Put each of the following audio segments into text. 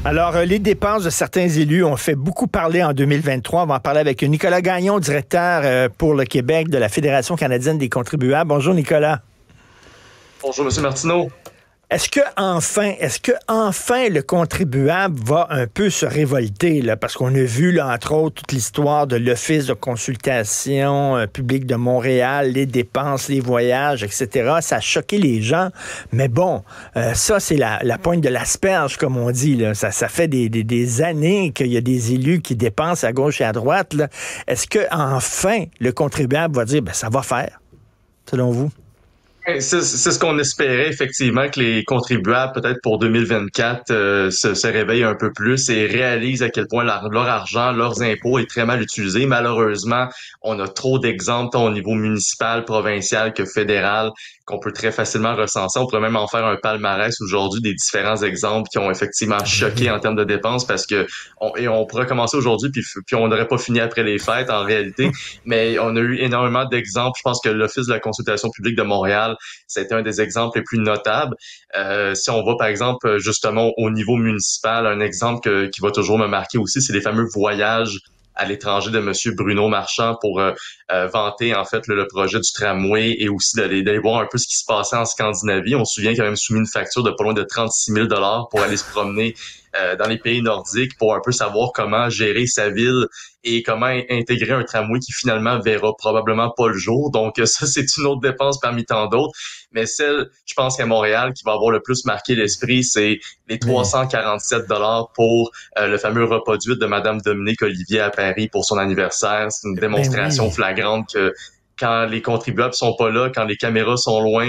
Alors, les dépenses de certains élus ont fait beaucoup parler en 2023. On va en parler avec Nicolas Gagnon, directeur pour le Québec de la Fédération canadienne des contribuables. Bonjour, Nicolas. Bonjour, M. Martineau. Est-ce que enfin le contribuable va un peu se révolter, là, parce qu'on a vu, là, entre autres, toute l'histoire de l'Office de consultation publique de Montréal, les dépenses, les voyages, etc. Ça a choqué les gens. Mais bon, ça, c'est la pointe de l'asperge, comme on dit, là. Ça fait des années qu'il y a des élus qui dépensent à gauche et à droite, là. Est-ce que enfin le contribuable va dire, ça va faire, selon vous? C'est ce qu'on espérait, effectivement, que les contribuables, peut-être pour 2024, se réveillent un peu plus et réalisent à quel point leur argent, leurs impôts est très mal utilisé. Malheureusement, on a trop d'exemples, tant au niveau municipal, provincial que fédéral, qu'on peut très facilement recenser. On pourrait même en faire un palmarès aujourd'hui des différents exemples qui ont effectivement choqué en termes de dépenses parce que on pourrait commencer aujourd'hui puis on n'aurait pas fini après les fêtes en réalité. Mais on a eu énormément d'exemples. Je pense que l'Office de la consultation publique de Montréal, c'était un des exemples les plus notables. Si on va, par exemple, justement au niveau municipal, un exemple qui va toujours me marquer aussi, c'est les fameux voyages à l'étranger de Monsieur Bruno Marchand pour vanter en fait le projet du tramway et aussi d'aller voir un peu ce qui se passait en Scandinavie. On se souvient qu'il a même soumis une facture de pas loin de 36 000 $ pour aller se promener dans les pays nordiques pour un peu savoir comment gérer sa ville et comment intégrer un tramway qui finalement verra probablement pas le jour. Donc ça, c'est une autre dépense parmi tant d'autres. Mais celle, je pense qu'à Montréal, qui va avoir le plus marqué l'esprit, c'est les 347 $ pour le fameux repas d'huîtres de Madame Dominique Olivier à Paris pour son anniversaire. C'est une démonstration flagrante que quand les contribuables sont pas là, quand les caméras sont loin,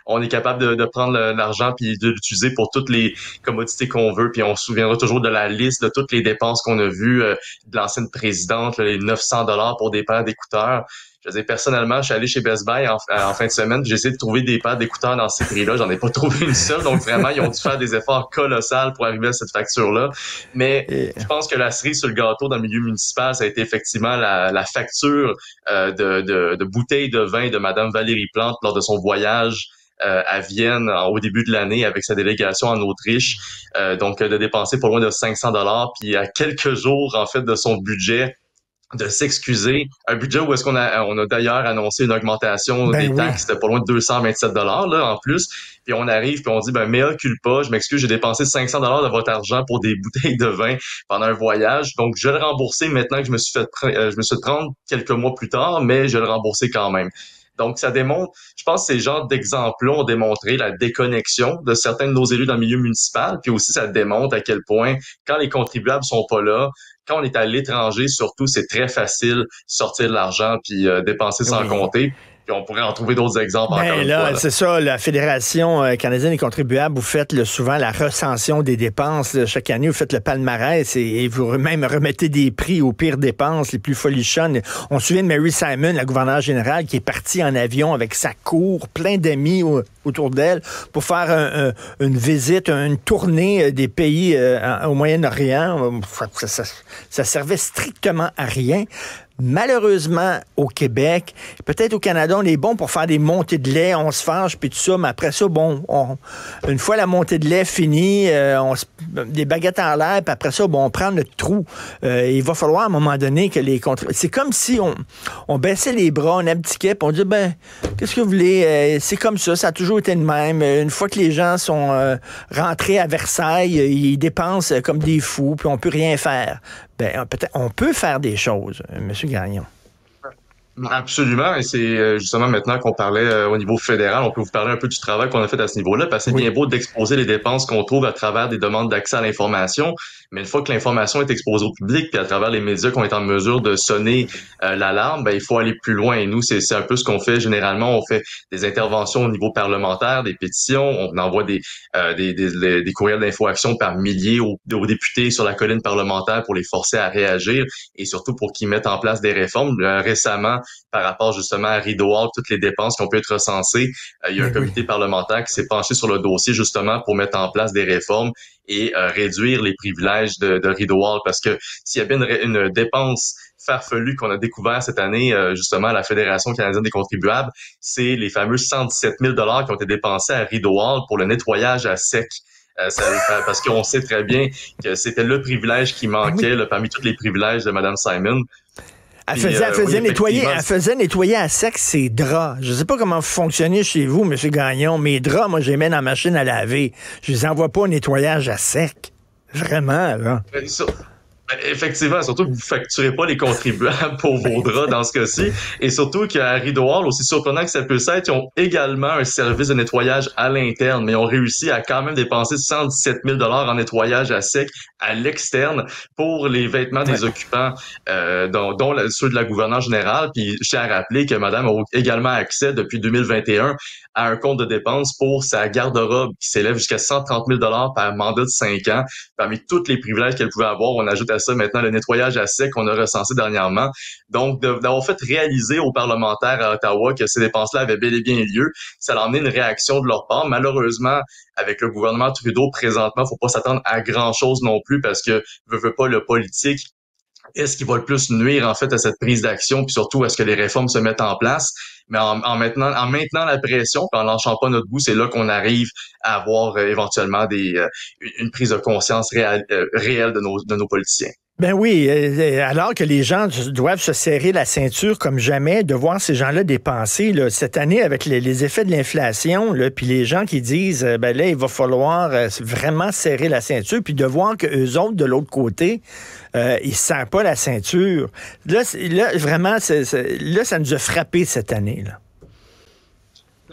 on est capable de prendre l'argent puis de l'utiliser pour toutes les commodités qu'on veut. Puis on se souviendra toujours de la liste de toutes les dépenses qu'on a vues de l'ancienne présidente, là, les 900 $ pour des paires d'écouteurs. Je veux dire, personnellement, je suis allé chez Best Buy en fin de semaine, j'ai essayé de trouver des paires d'écouteurs dans ces prix-là. J'en ai pas trouvé une seule. Donc vraiment, ils ont dû faire des efforts colossaux pour arriver à cette facture-là. Mais je pense que la cerise sur le gâteau dans le milieu municipal, ça a été effectivement la facture de bouteilles de vin de Madame Valérie Plante lors de son voyage à Vienne au début de l'année avec sa délégation en Autriche. Donc de dépenser pas loin de 500 $, puis à quelques jours en fait de son budget de s'excuser. Un budget où est-ce qu'on a d'ailleurs annoncé une augmentation des taxes de pas loin de 227 $ là en plus. Puis on arrive puis on dit mea culpa, je m'excuse, j'ai dépensé 500 $ de votre argent pour des bouteilles de vin pendant un voyage. Donc je vais le rembourser maintenant que je me suis fait prendre quelques mois plus tard, mais je vais le rembourser quand même. Donc, ça démontre, je pense que ces genres d'exemples-là ont démontré la déconnexion de certains de nos élus dans le milieu municipal, puis aussi ça démontre à quel point, quand les contribuables sont pas là, quand on est à l'étranger, surtout, c'est très facile de sortir de l'argent puis dépenser sans compter. Puis on pourrait en trouver d'autres exemples encore une fois. C'est ça, la Fédération canadienne des contribuables, vous faites souvent la recension des dépenses. Là, chaque année, vous faites le palmarès et vous même remettez des prix aux pires dépenses, les plus folichonnes. On se souvient de Mary Simon, la gouverneure générale, qui est partie en avion avec sa cour, plein d'amis autour d'elle, pour faire une visite, une tournée des pays au Moyen-Orient. Ça servait strictement à rien. Malheureusement, au Québec, peut-être au Canada, on est bon pour faire des montées de lait, on se fâche, puis tout ça, mais après ça, une fois la montée de lait finie, des baguettes en l'air, puis après ça, on prend notre trou. Il va falloir, à un moment donné, que c'est comme si on baissait les bras, on abdiquait, puis on dit, qu'est-ce que vous voulez? C'est comme ça a toujours été le même. Une fois que les gens sont rentrés à Versailles, ils dépensent comme des fous, puis on peut rien faire. Peut-être on peut faire des choses, M. Gagnon. Absolument, et c'est justement maintenant qu'on parlait au niveau fédéral, on peut vous parler un peu du travail qu'on a fait à ce niveau-là, parce que c'est bien beau d'exposer les dépenses qu'on trouve à travers des demandes d'accès à l'information, mais une fois que l'information est exposée au public, puis à travers les médias qu'on est en mesure de sonner l'alarme, il faut aller plus loin. Et nous, c'est un peu ce qu'on fait généralement. On fait des interventions au niveau parlementaire, des pétitions, on envoie des courriels d'info-action par milliers aux députés sur la colline parlementaire pour les forcer à réagir et surtout pour qu'ils mettent en place des réformes. Récemment, par rapport justement à Rideau Hall, toutes les dépenses qui ont pu être recensées. Il y a un comité parlementaire qui s'est penché sur le dossier justement pour mettre en place des réformes et réduire les privilèges de Rideau Hall, parce que s'il y a bien une dépense farfelue qu'on a découvert cette année justement à la Fédération canadienne des contribuables, c'est les fameux 117 000 $ qui ont été dépensés à Rideau Hall pour le nettoyage à sec Parce qu'on sait très bien que c'était le privilège qui manquait là, parmi tous les privilèges de Mme Simon. Elle faisait nettoyer à sec ses draps. Je sais pas comment vous fonctionnez chez vous, M. Gagnon. Mes draps, moi, je les mets dans la machine à laver. Je les envoie pas au nettoyage à sec. Vraiment, là. Effectivement, surtout que vous facturez pas les contribuables pour vos draps dans ce cas-ci. Et surtout qu'à Rideau Hall, aussi surprenant que ça puisse être, ils ont également un service de nettoyage à l'interne, mais ils ont réussi à quand même dépenser 117 000 en nettoyage à sec à l'externe pour les vêtements des occupants, dont ceux de la gouverneure générale. Puis je tiens à rappeler que madame a également accès depuis 2021 à un compte de dépenses pour sa garde-robe qui s'élève jusqu'à 130 000 par mandat de 5 ans. Parmi tous les privilèges qu'elle pouvait avoir, on ajoute à ça maintenant le nettoyage à sec qu'on a recensé dernièrement. Donc, d'avoir fait réaliser aux parlementaires à Ottawa que ces dépenses-là avaient bel et bien lieu, ça a amené une réaction de leur part. Malheureusement, avec le gouvernement Trudeau présentement, faut pas s'attendre à grand-chose non plus parce que veut pas le politique. Est-ce qui va le plus nuire, en fait, à cette prise d'action, puis surtout, est-ce que les réformes se mettent en place? Mais en maintenant la pression, puis en lâchant pas notre bout, c'est là qu'on arrive à avoir éventuellement une prise de conscience réelle de nos politiciens. Ben oui, alors que les gens doivent se serrer la ceinture comme jamais, de voir ces gens-là dépenser là, cette année avec les effets de l'inflation, puis les gens qui disent, ben là, il va falloir vraiment serrer la ceinture, puis de voir que eux autres, de l'autre côté, ils ne serrent pas la ceinture. Là vraiment, là, ça nous a frappé cette année, là.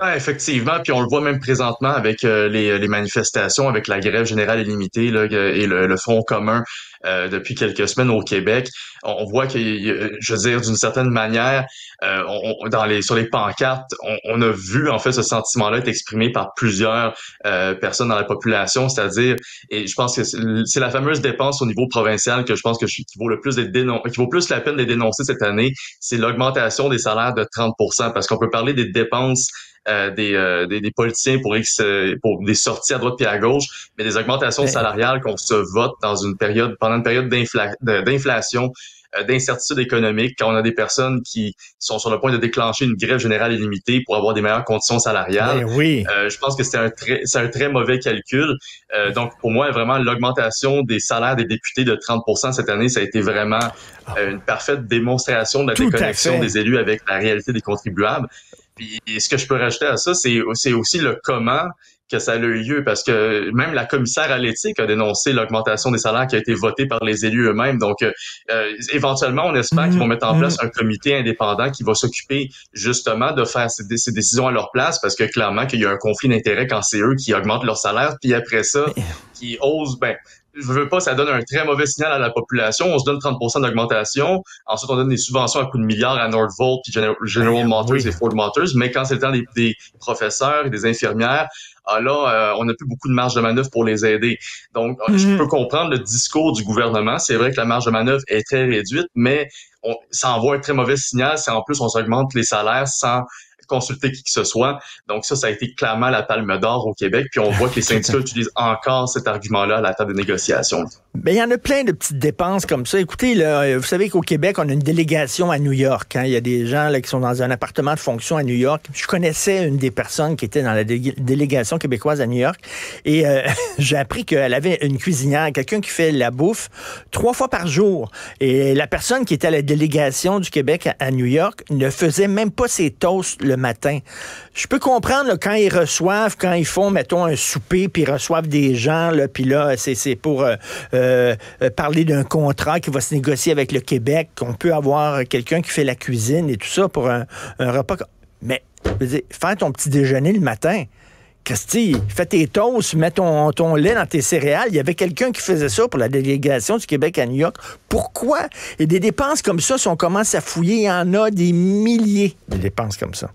Ouais, effectivement, puis on le voit même présentement avec les manifestations, avec la grève générale illimitée là, et le Front commun depuis quelques semaines au Québec. On voit que, je veux dire, d'une certaine manière, sur les pancartes, on a vu en fait ce sentiment-là être exprimé par plusieurs personnes dans la population, c'est-à-dire, et je pense que c'est la fameuse dépense au niveau provincial que je pense qui vaut le plus qui vaut plus la peine de dénoncer cette année, c'est l'augmentation des salaires de 30%, parce qu'on peut parler des dépenses des politiciens pour des sorties à droite et à gauche, mais des augmentations salariales qu'on se vote pendant une période d'inflation, d'incertitude économique, quand on a des personnes qui sont sur le point de déclencher une grève générale illimitée pour avoir des meilleures conditions salariales. Oui. Je pense que c'est un très mauvais calcul. Donc, pour moi, vraiment, l'augmentation des salaires des députés de 30% cette année, ça a été vraiment une parfaite démonstration de la déconnexion des élus avec la réalité des contribuables. Puis ce que je peux rajouter à ça, c'est aussi le comment que ça a eu lieu, parce que même la commissaire à l'éthique a dénoncé l'augmentation des salaires qui a été votée par les élus eux-mêmes. Donc, éventuellement, on espère qu'ils vont mettre en place un comité indépendant qui va s'occuper justement de faire ces décisions à leur place, parce que clairement qu'il y a un conflit d'intérêts quand c'est eux qui augmentent leur salaire, puis après ça, qui osent, je veux pas, ça donne un très mauvais signal à la population. On se donne 30% d'augmentation. Ensuite, on donne des subventions à coups de milliards à Northvolt, puis General Motors et Ford Motors. Mais quand c'est le temps des professeurs et des infirmières, on n'a plus beaucoup de marge de manœuvre pour les aider. Donc, je peux comprendre le discours du gouvernement. C'est vrai que la marge de manœuvre est très réduite, mais ça envoie un très mauvais signal si en plus on s'augmente les salaires sans consulter qui que ce soit. Donc ça a été clairement la palme d'or au Québec. Puis on voit que les syndicats utilisent encore cet argument-là à la table de négociation. Ben, il y en a plein de petites dépenses comme ça. Écoutez, là, vous savez qu'au Québec, on a une délégation à New York. Hein. Il y a des gens là, qui sont dans un appartement de fonction à New York. Je connaissais une des personnes qui était dans la délégation québécoise à New York. Et j'ai appris qu'elle avait une cuisinière, quelqu'un qui fait la bouffe 3 fois par jour. Et la personne qui était à la délégation du Québec à New York ne faisait même pas ses toasts le matin. Je peux comprendre là, quand ils font, mettons, un souper, puis ils reçoivent des gens, là, puis là, c'est pour parler d'un contrat qui va se négocier avec le Québec, qu'on peut avoir quelqu'un qui fait la cuisine et tout ça pour un repas. Mais, je veux dire, faire ton petit déjeuner le matin, Christy, fais tes toasts, mets ton lait dans tes céréales. Il y avait quelqu'un qui faisait ça pour la délégation du Québec à New York. Pourquoi? Et des dépenses comme ça, si on commence à fouiller, il y en a des milliers de dépenses comme ça.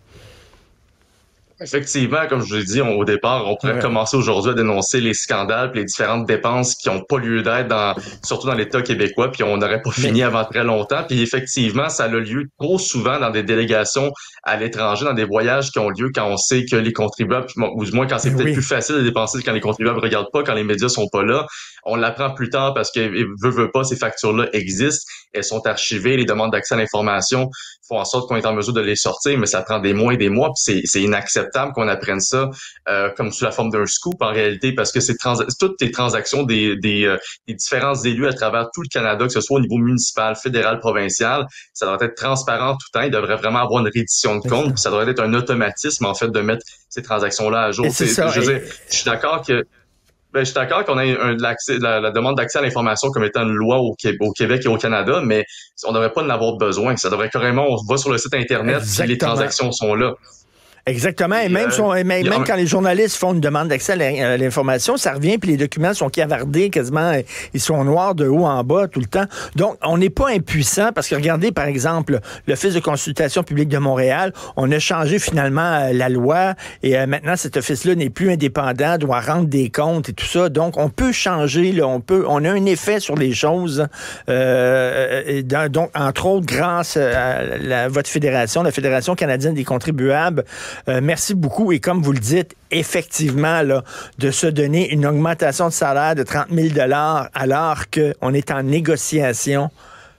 Effectivement, comme je vous l'ai dit au départ, on pourrait commencer aujourd'hui à dénoncer les scandales et les différentes dépenses qui n'ont pas lieu d'être, surtout dans l'État québécois, puis on n'aurait pas fini avant très longtemps. Puis effectivement, ça a lieu trop souvent dans des délégations à l'étranger, dans des voyages qui ont lieu quand on sait que les contribuables, ou du moins quand c'est peut-être plus facile de dépenser quand les contribuables ne regardent pas, quand les médias sont pas là. On l'apprend plus tard parce que veut pas, ces factures-là existent, elles sont archivées, les demandes d'accès à l'information font en sorte qu'on est en mesure de les sortir, mais ça prend des mois et des mois, puis c'est inacceptable inacceptable qu'on apprenne ça comme sous la forme d'un scoop en réalité, parce que toutes les transactions des différents élus à travers tout le Canada, que ce soit au niveau municipal, fédéral, provincial, ça doit être transparent tout le temps. Il devrait vraiment avoir une reddition de compte, puis ça devrait être un automatisme en fait de mettre ces transactions-là à jour. Et c'est ça. Je veux dire, je suis d'accord que je suis d'accord qu'on ait la demande d'accès à l'information comme étant une loi au Québec et au Canada, mais on devrait pas en avoir besoin. Ça devrait carrément, on va sur le site Internet, puis les transactions sont là. Exactement. Et même, même quand les journalistes font une demande d'accès à l'information, ça revient, puis les documents sont cavardés quasiment, ils sont noirs de haut en bas tout le temps. Donc, on n'est pas impuissant parce que regardez, par exemple, l'Office de consultation publique de Montréal, on a changé finalement la loi et maintenant cet office-là n'est plus indépendant, doit rendre des comptes et tout ça. Donc, on peut changer, là, on a un effet sur les choses. Donc, entre autres, grâce à votre fédération, la Fédération canadienne des contribuables. Merci beaucoup. Et comme vous le dites, effectivement, là, de se donner une augmentation de salaire de 30 000 $ alors qu'on est en négociation,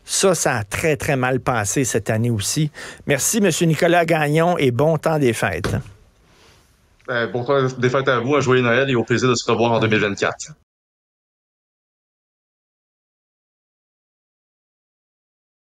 ça a très, très mal passé cette année aussi. Merci, M. Nicolas Gagnon, et bon temps des fêtes. Bon temps des fêtes à vous, un joyeux Noël et au plaisir de se revoir en 2024.